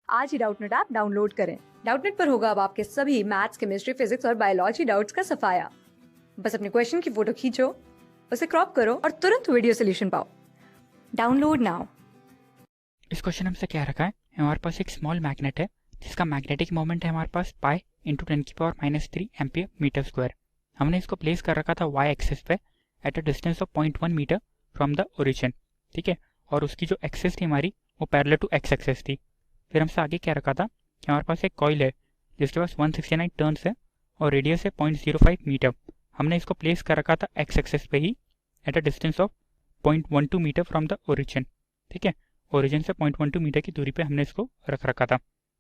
आज ही Doubtnut app download करें। Doubtnut पर होगा अब आपके सभी मैथ्स, केमिस्ट्री, फिजिक्स और बायोलॉजी डाउट्स का सफाया। बस अपने क्वेश्चन की फोटो खींचो, उसे क्रॉप करो और तुरंत वीडियो सोल्यूशन पाओ। Download now. इस क्वेश्चन हमसे क्या रखा है, हमारे पास एक स्मॉल मैग्नेट है जिसका मैग्नेटिक मोमेंट है हमारे पास pi into 10⁻³ ampere metre square. हमने इसको प्लेस कर रखा था वाई एक्सिस पे at a distance of 0.1 metre from the origin. ठीक है, और उसकी जो एक्सिस थी हमारी वो पैरेलल टू एक्स एक्सिस थी। फिर हमसे आगे क्या रखा था कि हमारे पास एक कॉइल है जिसके पास 169 टर्न्स है और रेडियस है 0.05 मीटर। हमने इसको प्लेस कर रखा था एक्स एक्सिस पे ही at a distance of 0.12 metre from the origin. ठीक है, ओरिजिन से 0.12 मीटर की दूरी पे हमने इसको रख रखा था।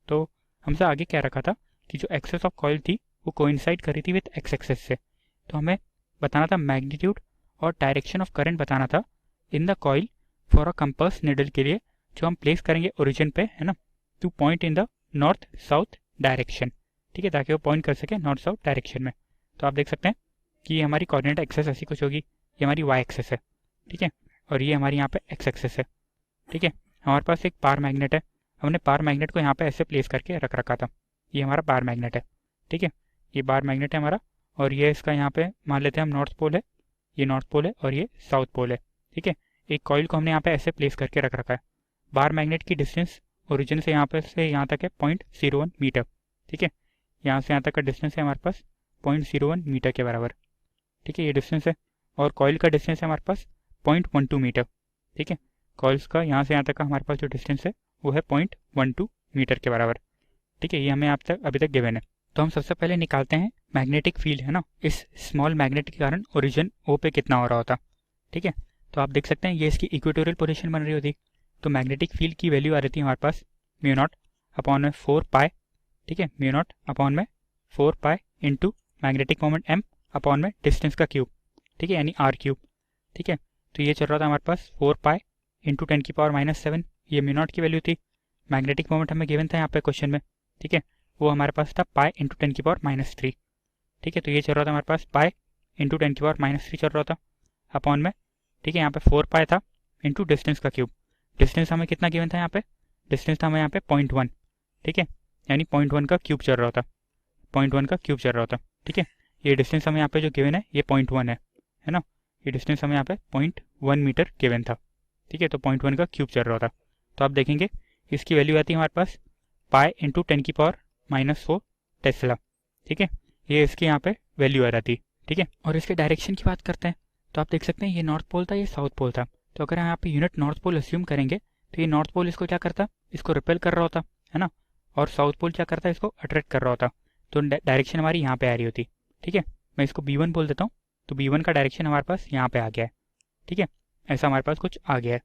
तो हमसे आगे क्या रखा था कि जो एक्सेस ऑफ कॉइल थी वो कोइंसाइड करी थी विद एक्स एक्सेस से। तो हमें बताना था मैग्नीट्यूड और डायरेक्शन ऑफ करंट बताना था in the coil for a compass needle के लिए जो हम प्लेस करेंगे ओरिजिन पे, है ना, two point in the north south direction. ठीक है, ताकि वो पॉइंट कर सके नॉर्थ साउथ डायरेक्शन में। तो आप देख सकते हैं कि ये हमारी कोऑर्डिनेट एक्सेस ऐसी कुछ होगी, ये हमारी वाई एक्सेस है। ठीक है, और ये हमारी यहाँ पे एक्स एक्सेस है। ठीक है, हमारे पास एक पावर मैग्नेट है, हमने पावर मैग्नेट को यहाँ पे ऐसे प्लेस करके रख रखा था। ये हमारा पावर मैग्नेट है। ठीक है, ये पावर मैग्नेट है हमारा, और ये इसका यहाँ पे मान लेते हैं हम नॉर्थ पोल है, ये नॉर्थ पोल है और ये साउथ पोल है। ठीक है, एक कॉइल को हमने यहाँ पे ऐसे प्लेस करके रख रखा है। पावर मैग्नेट की डिस्टेंस ओरिजिन से यहाँ तक है 0.01 मीटर। ठीक है, यहाँ से यहाँ तक का डिस्टेंस है हमारे पास 0.01 मीटर के बराबर। ठीक है, ये डिस्टेंस है, और कॉइल का डिस्टेंस है हमारे पास 0.12 मीटर। ठीक है, कॉइल्स का यहाँ से यहाँ तक का हमारे पास जो डिस्टेंस है वो है 0.12 मीटर के बराबर। ठीक है, ये हमें अभी तक गिवन है। तो हम सबसे पहले निकालते हैं मैग्नेटिक फील्ड, है ना, इस स्मॉल मैग्नेट के कारण ओरिजिन ओ पे कितना हो रहा होता। ठीक है, तो आप देख सकते हैं ये इसकी इक्वेटोरियल पोजीशन बन रही होती, तो मैग्नेटिक फील्ड की वैल्यू आ रही थी हमारे पास μ0 अपॉन में 4 पाई। ठीक है, μ0 अपॉन में 4 pi into magnetic moment m upon में डिस्टेंस का क्यूब। ठीक है, यानी r3। ठीक है, तो ये चल रहा था हमारे पास 4 पाई इंटू 10⁻⁷, ये μ0 की वैल्यू थी। मैग्नेटिक मोमेंट हमें गिवन था यहाँ पे क्वेश्चन में। ठीक है, वो हमारे पास था पाई इंटू 10⁻⁻3। ठीक है, तो ये चल रहा था हमारे पास पाई इंटू 10⁻⁻3 चल रहा था अपॉन में, ठीक है, यहाँ पे 4 पाई था इंटू डिस्टेंस का क्यूब। डिस्टेंस हमें कितना गिवन था यहाँ पे, डिस्टेंस था हमें यहाँ पे 0.1। ठीक है, यानी 0.1 का क्यूब चल रहा था, 0.1 का क्यूब चल रहा था। ठीक है, ये डिस्टेंस हमें यहाँ पे जो गिवन है ये 0.1 है ना, ये डिस्टेंस हमें यहाँ पे 0.1 मीटर गिवन था। ठीक है, तो 0.1 का क्यूब चल रहा था। तो आप देखेंगे इसकी वैल्यू आती है हमारे पास पाई इंटू 10⁻⁻4 टेस्ला। ठीक है, ये इसकी यहाँ पे वैल्यू आ जाती। ठीक है, और इसके डायरेक्शन की बात करते हैं तो आप देख सकते हैं ये नॉर्थ पोल था, ये साउथ पोल था। तो अगर हम यहाँ पे यूनिट नॉर्थ पोल अस्यूम करेंगे तो ये नॉर्थ पोल इसको क्या करता, इसको रिपेल कर रहा होता, है ना, और साउथ पोल क्या करता है, इसको अट्रैक्ट कर रहा होता। तो डायरेक्शन हमारी यहाँ पे आ रही होती। ठीक है, मैं इसको B1 बोल देता हूँ, तो B1 का डायरेक्शन हमारे पास यहाँ पे आ गया है। ठीक है, ऐसा हमारे पास कुछ आ गया है।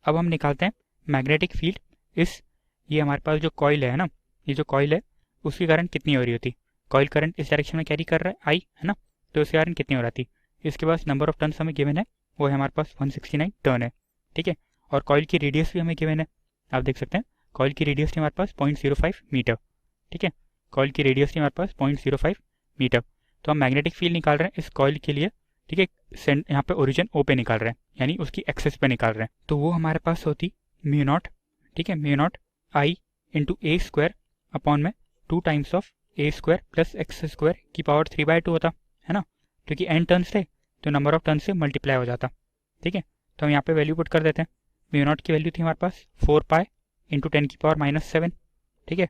अब हम निकालते हैं मैग्नेटिक फील्ड इस, ये हमारे पास जो कॉइल है ना, ये जो कॉइल है उसके कारण कितनी हो रही होती। कॉइल करंट इस डायरेक्शन में कैरी कर रहा है आई, है ना, तो उसके कारण कितनी हो रही थी। इसके पास नंबर ऑफ टर्न्स हमें गिवन है, वो है हमारे पास 169 टर्न है। ठीक है, और कॉइल की रेडियस भी हमें गिवन है, आप देख सकते हैं कॉइल की रेडियस थी हमारे पास 0.05 मीटर। ठीक है, कॉइल की रेडियस थी हमारे पास 0.05 मीटर। तो हम मैग्नेटिक फील्ड निकाल रहे हैं इस कॉइल के लिए। ठीक है, यहाँ पे ओरिजिन ओ पे निकाल रहे हैं, यानी उसकी एक्सेस पे निकाल रहे हैं। तो वो हमारे पास होती μ0, ठीक है, μ0 आई इंटू ए स्क्वायर अपॉन में 2 times of A square plus x square की पावर 3/2 होता, है ना, क्योंकि n टर्न्स थे तो नंबर ऑफ टर्न्स से मल्टीप्लाई हो जाता। ठीक है, तो हम यहाँ पे वैल्यू पुट कर देते हैं। μ0 की वैल्यू थी हमारे पास 4 पाई इंटू 10⁻⁷। ठीक है,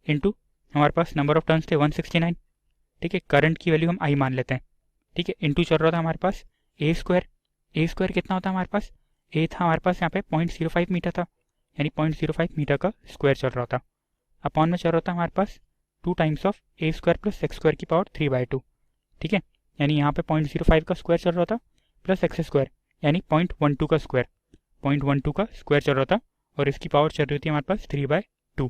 इंटू हमारे पास नंबर ऑफ टर्न्स थे 169। ठीक है, करंट की वैल्यू हम आई मान लेते हैं। ठीक है, इंटू चल रहा था हमारे पास ए स्क्वायर। ए स्क्वायर कितना होता है हमारे पास, ए था हमारे पास यहाँ पे 0.05 मीटर था, यानी 0.05 मीटर का स्क्वायर चल रहा था। अपॉन में चल रहा था हमारे पास 2 times of A square plus x square की पावर 3/2। ठीक है, यानी यहाँ पे 0.05 का स्क्वायर चल रहा था प्लस एक्स स्क्वायर, यानी 0.12 का स्क्वायर, 0.12 का स्क्वायर चल रहा था, और इसकी पावर चल रही थी हमारे पास 3/2।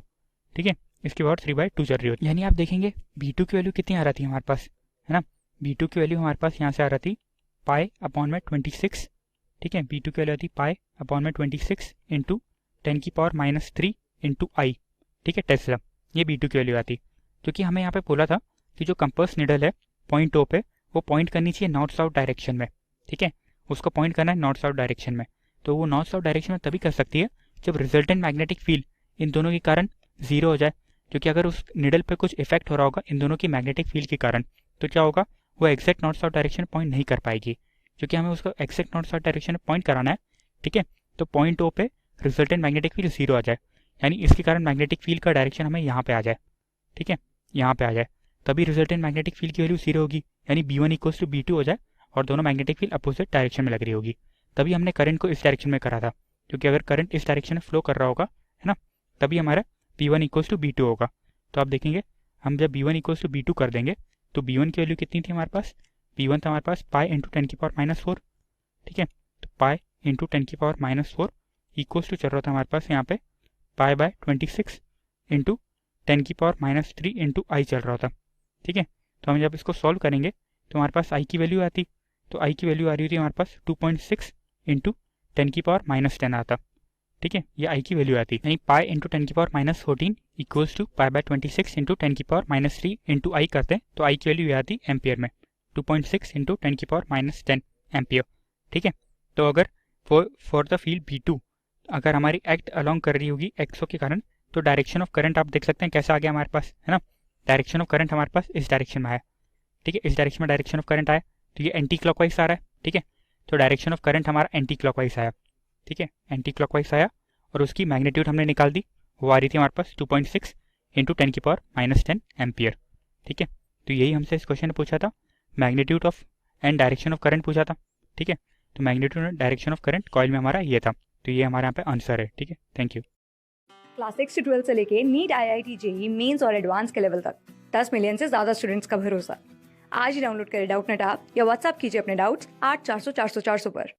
ठीक है, इसकी पावर 3/2 चल रही होती, यानी आप देखेंगे B2 की वैल्यू कितनी आ रही थी हमारे पास, है ना, B2 की वैल्यू हमारे पास यहाँ से आ रही थी पाई अपॉन में 26। ठीक है, B2 की वैल्यू आती पाई अपॉन में 26 इंटू 10⁻³ इंटू आई। ठीक है, टेस्ला, ये B2 की वैल्यू आती, क्योंकि हमें यहाँ पे बोला था कि जो कंपास निडल है पॉइंट ओ पे वो पॉइंट करनी चाहिए नॉर्थ साउथ डायरेक्शन में। ठीक है, उसको पॉइंट करना है नॉर्थ साउथ डायरेक्शन में, तो वो नॉर्थ साउथ डायरेक्शन में तभी कर सकती है जब रिजल्टेंट मैग्नेटिक फील्ड इन दोनों के कारण जीरो हो जाए, क्योंकि अगर उस निडल पे कुछ इफेक्ट हो रहा होगा इन दोनों की मैग्नेटिक फील्ड के कारण, तो क्या होगा, वो exact north south direction point नहीं कर पाएगी, क्योंकि हमें उसको एग्जैक्ट नॉर्थ साउथ डायरेक्शन में पॉइंट कराना है। ठीक है, तो पॉइंट ओ पे रिजल्टेंट मैग्नेटिक फील्ड जीरो आ जाए, यानी इसके कारण मैग्नेटिक फील्ड का डायरेक्शन हमें यहाँ पे आ जाए। ठीक है, यहाँ पे आ जाए, तभी रिजल्टेंट मैग्नेटिक फील्ड की वैल्यू जीरो होगी, यानी B1 इक्वल्स टू B2 हो जाए और दोनों मैग्नेटिक फील्ड अपोजिट डायरेक्शन में लग रही होगी। तभी हमने करंट को इस डायरेक्शन में करा था, क्योंकि अगर करंट इस डायरेक्शन में फ्लो कर रहा होगा, है ना, तभी हमारा B1 इक्वल्स टू B2 होगा। तो आप देखेंगे हम जब B1 इक्वल्स टू B2 कर देंगे तो B1 की वैल्यू कितनी थी हमारे पास, B1 था हमारे पास पाई इंटू 10⁻⁻⁴। ठीक है, तो पाई इंटू 10⁻⁻⁴ इक्वल्स टू चल रहा था हमारे पास यहाँ पे पाई बाय 26 इंटू 10⁻³ इंटू आई चल रहा था। ठीक है, तो हम जब इसको सॉल्व करेंगे तो हमारे पास आई की वैल्यू आती, तो आई की वैल्यू आ रही थी हमारे पास 2.6 इंटू 10⁻⁻10 आता। ठीक है, ये आई की वैल्यू आती, यानी pi into 10⁻14 equals to pi by 26 into 10⁻³ into I करते हैं तो आई की वैल्यू ये आती एम्पियर में 2.6 इंटू 10⁻10 एम्पियर। ठीक है, तो अगर फॉर द फील्ड B2 अगर हमारी एक्ट अलोंग कर रही होगी एक्सो के कारण, तो डायरेक्शन ऑफ करंट आप देख सकते हैं कैसा आ गया हमारे पास, है ना, डायरेक्शन ऑफ करंट हमारे पास इस डायरेक्शन में आया। ठीक है, इस डायरेक्शन में डायरेक्शन ऑफ करंट आया, तो ये एंटी क्लॉकवाइज आ रहा है। ठीक है, तो डायरेक्शन ऑफ करंट हमारा एंटी क्लॉकवाइज आया। ठीक है, एंटी क्लॉकवाइज आया और उसकी मैग्नीट्यूड हमने निकाल दी, वो आ रही थी हमारे पास 2.6 इंटू 10⁻10 एम्पियर। ठीक है, तो यही हमसे इस क्वेश्चन ने पूछा था, magnitude of and direction of current पूछा था। ठीक है, तो magnitude and direction of current coil में हमारा ये था, तो ये हमारे यहाँ पे आंसर है। ठीक है, थैंक यू। क्लास 6 से 12 से लेके नीट, IIT, JEE मेंस और एडवांस के लेवल तक 10 मिलियन से ज्यादा स्टूडेंट्स का भरोसा। आज ही डाउनलोड करें डाउटनेट ऐप या व्हाट्सएप कीजिए अपने डाउट्स 8400 400 400 पर।